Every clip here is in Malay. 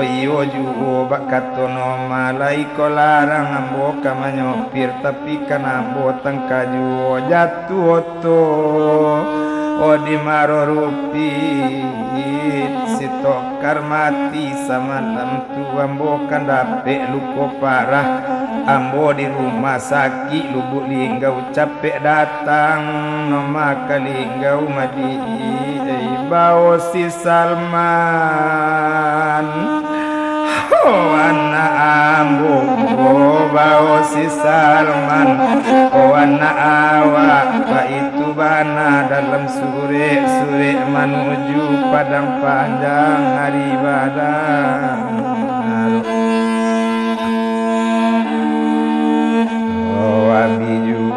iyo juo bakatono malai ko larang ambo kamanyo pir tapi kanambo tangkaju jatuh to di maro rupi sitokar mati samalam tu ambo kan dapet luko parah ambo di rumah sakit lubuk linggau capek datang nama kalinggau madi bau si Salman anak ambo bau si Salman anak awak itu bana dalam sore menuju padang panjang hari badang abiju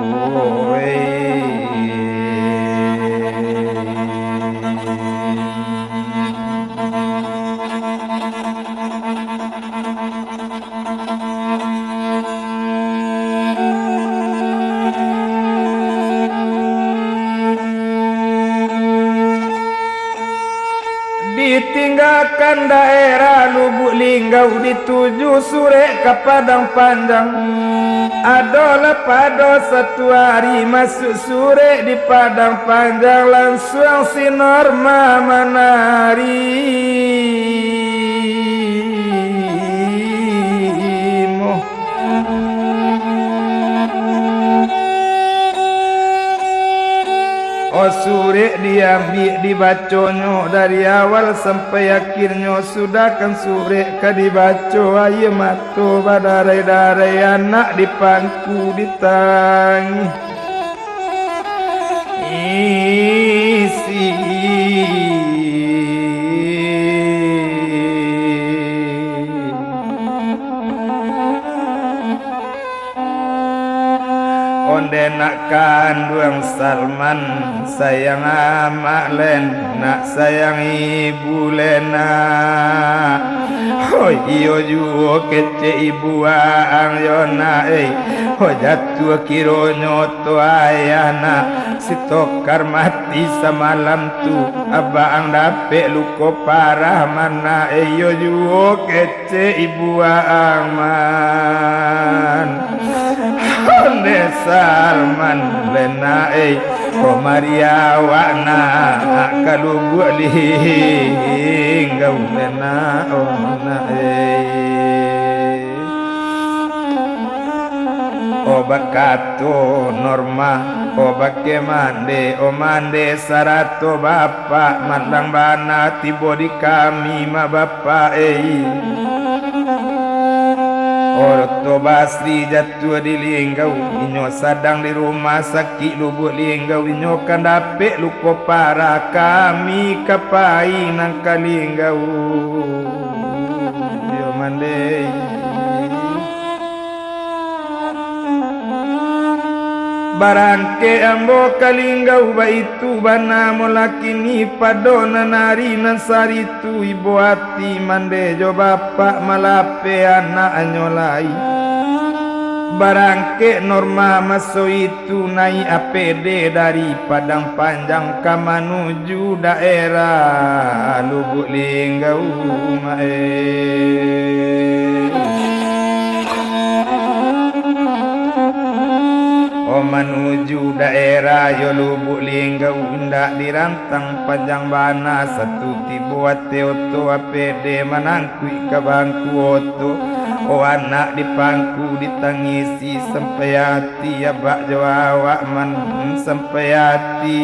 ditinggalkan daerah Lubuk Linggau dituju sore ke Padang Panjang. Adalah pada satu hari masuk sore di Padang Panjang langsung si Norma menari. Sore diambil dibaconyo dari awal sampai akhirnya sudah kan sore ka dibaco ayo mato badarai-darai anak di pangku ditangi isi onde nak kandung Salman sayang amak len nak sayang ibu lena iyo juo kece ibu ang yona jatuh kiro nyoto ayana si tokar mati semalam tu abang dapet luko parah mana iyo juo kece ibu ang man onde Salman lena Maria wana kalubuk linggau lena ona bakato Norma bake mande mande sarato bapak mandang bana tibo di kami ma bapak Orto Basri jatuh di Linggau inyo sadang di rumah sakit Lubuk Linggau inyo kan dapet luko parah kami kapai nang kalinggau yo mandei barangke ambo kalinggau baitu bana molakini padona nari nasari tu ibu hati mande jo bapak malape anak nyolai barangke Norma maso itu naik APD dari Padang Panjang ke menuju daerah Lubuk Linggau menuju daerah yo Lubuk Linggau indak dirantang panjang bana satu tibuat teoto APD manangkui ke bangku oto anak di pangku ditangisi sampai hati abak jawawak man sampai hati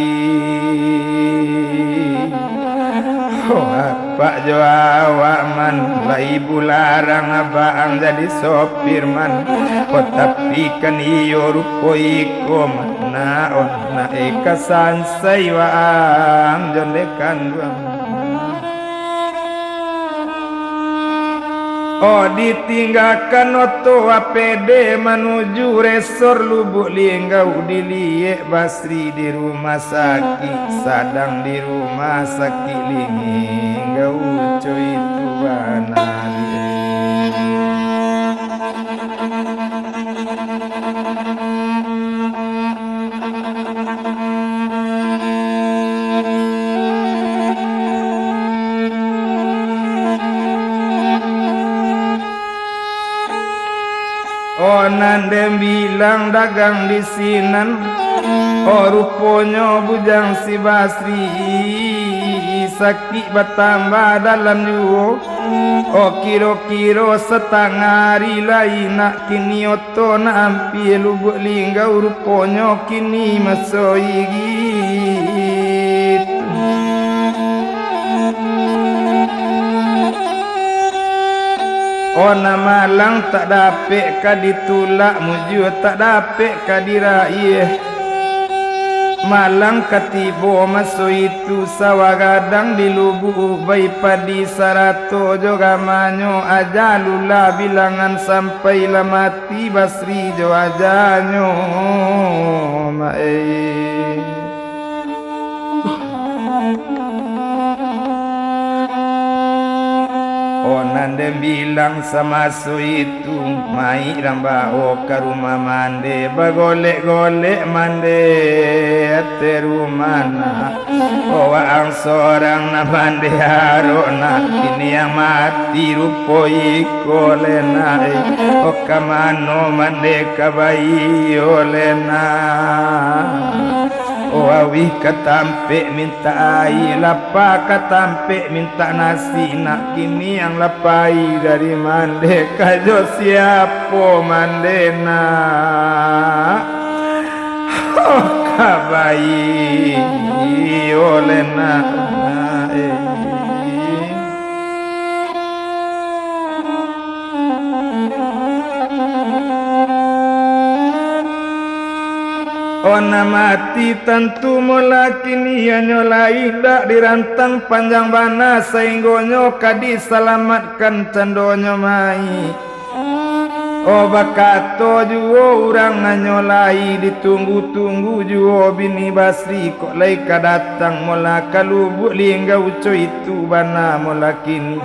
Pak Jawa man lah ibu larang abang jadi sopir man tapi kan iyo rupo iko mana ona eka sansai waang jondekan duang ditinggalkan oto APD menuju resor Lubuk Linggau diliek Basri di rumah sakit sadang di rumah sakit Linggau coy itu banali Nande bilang dagang di sinan ruponya bujang si Basri sakit bertambah dalam juo kiro-kiro setengah hari lain nak kini oto nak ambil lubuk linggau ruponya kini masoi gitu. Nama lang tak dapet ka ditulak mujur tak dapet ka diraih malang katibo maso itu sawagadang di lubuk bayi padi sarato juga manyo ajalula bilangan sampai mati Basri jo ajanyo Nande bilang sama su itu mai ramba ke rumah mande bagolek-golek mande te rumana ang seorang na mande harona ini yang mati rupoi kolena kamano mande kabai olena awi katampe minta air lapa katampe minta nasi nak kini yang lapai dari mande kajo siapo mandena kabai olena mati tentu mula kini nyolai dak dirantang panjang bana sehinggonyo kadi selamatkan candonyo mai bakato juo urang nyolai ditunggu-tunggu juo bini Basri kok lai kadatang mula kalubuk linggau coy itu bana mula kini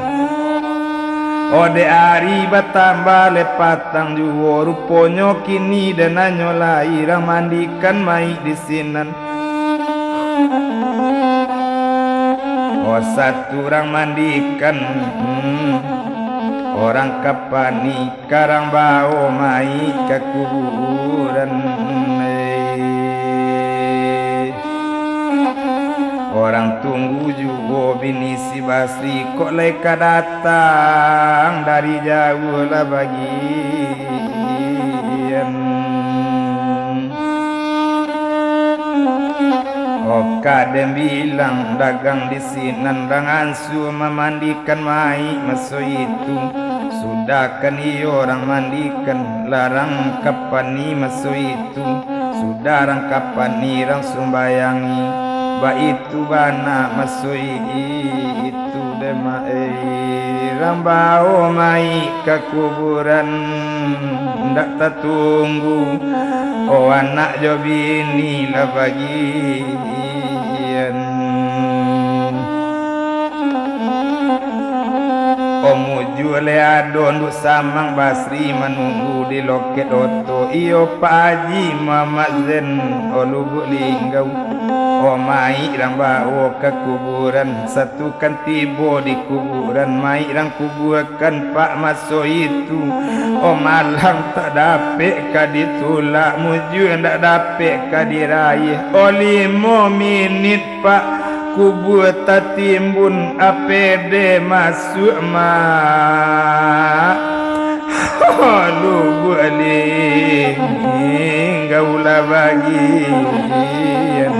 de ari batambah lepatang juo ruponyo kini dana nyolai ramandikan mai di sinan satu orang mandikan orang kapani karang bau mai ke kuburan orang tunggu juga bini si Basri kok leka datang dari jauh lah bagian kadem bilang dagang di sinan rangan su memandikan mai maso itu sudah kan orang mandikan larang kapani maso itu sudah rang kapani rang sumbayangi itu bana masui itu demai rambao mai ke kuburan ndak tertunggu anak jo bini lah bagian mujule adon samang Basri menunggu di loket oto iyo Pak Haji Mamat Zen lubuk linggau mai ramba ke kuburan satu kan tibo di kuburan mai rang kuburkan Pak Maso itu malang tak dapet ka ditulak mujur ndak dapet ka diraih 5 menit Pak kubur tatimbun APD masuk lubuk linggau lah bagian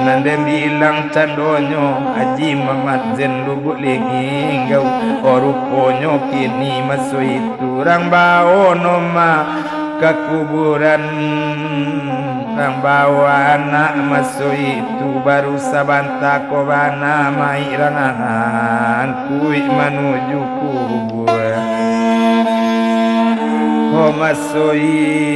nande bilang candonyo Haji Mamat Zen lubuk linggau ruponyo kini masuk itu rang bau noma ke kuburan rang bawa anak masuk itu baru sabanta kobana mai rangan kui menuju kubur masuk itu